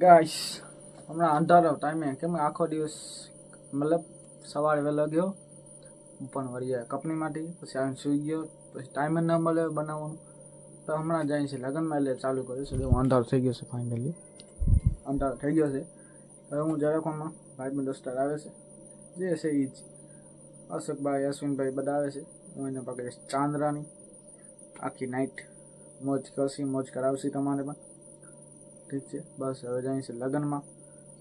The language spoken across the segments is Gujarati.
ગાઈસ હમણાં અંધારો ટાઈમે કેમ આખો દિવસ મતલબ સવારે વહેલો ગયો પણ વળી કંપનીમાંથી પછી આવીને સૂઈ ગયો પછી ટાઈમ ન મળે બનાવવાનું તો હમણાં જાય છે લગ્નમાં એટલે ચાલુ કર્યું છે અંધારો થઈ ગયો છે ફાઇનલી અંધારો થઈ ગયો છે હવે હું જરાકોમાં ભાઈબંધ દોસ્તાર આવે છે જે છે એ જ અશોકભાઈ અશ્વિનભાઈ બધા આવે છે હું એને પકડીશ ચાંદરાની આખી નાઇટ મોજ કરશી મોજ કરાવશી તમારે પણ ઠીક છે બસ હવે જાય છે લગ્નમાં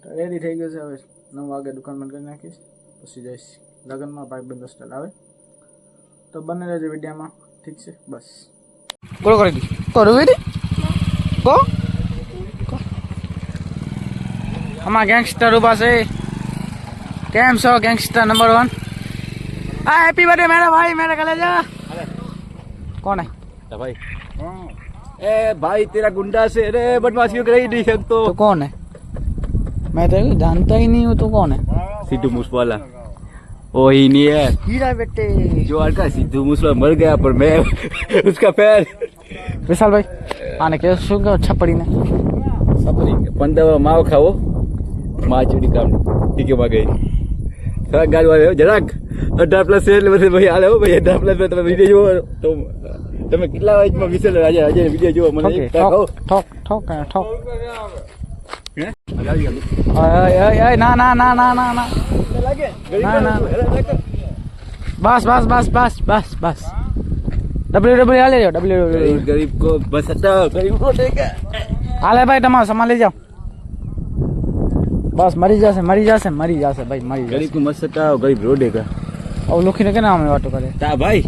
તો રેડી થઈ ગયો છે હવે 9 વાગે દુકાન બંધ કરી નાખીશ પછી જઈશ લગ્નમાં ભાઈબંધ દોસ્તાર આવે તો બને રહેજો વિડીયોમાં ઠીક છે બસ બોલો કરી દી કરો વેરી કો અમારા ગેંગસ્ટર ઉભા છે કેમ છો ગેંગસ્ટર નંબર 1 हाँ हैप्पी बर्थडे मेरा भाई मेरे कलेजा कौन है तो भाई ए भाई तेरा गुंडा से अरे बदमाशी कर ही नहीं सकतो तो कौन है मैं तो जानता ही नहीं हूँ तो कौन है सिद्धू मूसवाला वो ही नहीं है हीरा बेटे जो का सिद्धू मूसवाला मर गया पर मैं उसका पैर विशाल भाई आने के सुन छपड़ी ने छपड़ी पंदवा माव खाओ माँ चूड़ी काम ठीक है गई थोड़ा गाड़ी वाले જરાક 18+ એટલે પછી ભાઈ હાલે હો ભાઈ 18+ તમે વિડિયો જોવો તો તમે કેટલા વાજમાં વિસલ આજે વિડિયો જોવો મને ઠોક ઠોક ઠોક હે ઓય ના ના ના ના ના ના લાગે ના ના બસ બસ બસ બસ બસ બસ ડબલ્યુ હાલે રહ્યો ડબલ્યુ ગરીબ કો બસ હટાओ ગરીબ કો દેખા હાલે ભાઈ તમારો સામાન લઈ જાઓ બસ મરી જશે ભાઈ મરી જશે ગરીબ કો મત હટાओ ગરીબ રોડેગા ઓ લોખીને કે નામ વાતો કરે તા ભાઈ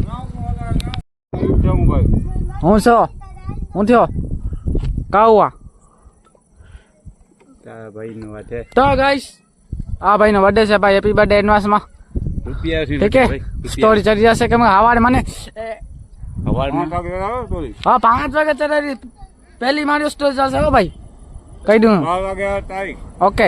હું છો હું થયો કાવા તા ભાઈ નો વાત હે તો ગાઈસ આ ભાઈ નો બર્થડે છે ભાઈ હેપી બર્થડે એડવાન્સ માં રૂપિયા થી ઠીક હે સ્ટોરી ચડી જશે કે હવારે મને હવાર માં હા 5 વાગે ચડાવી પહેલી મારી સ્ટોરી ચાલશે હો ભાઈ કહી દઉં 5 વાગે તારીખ ઓકે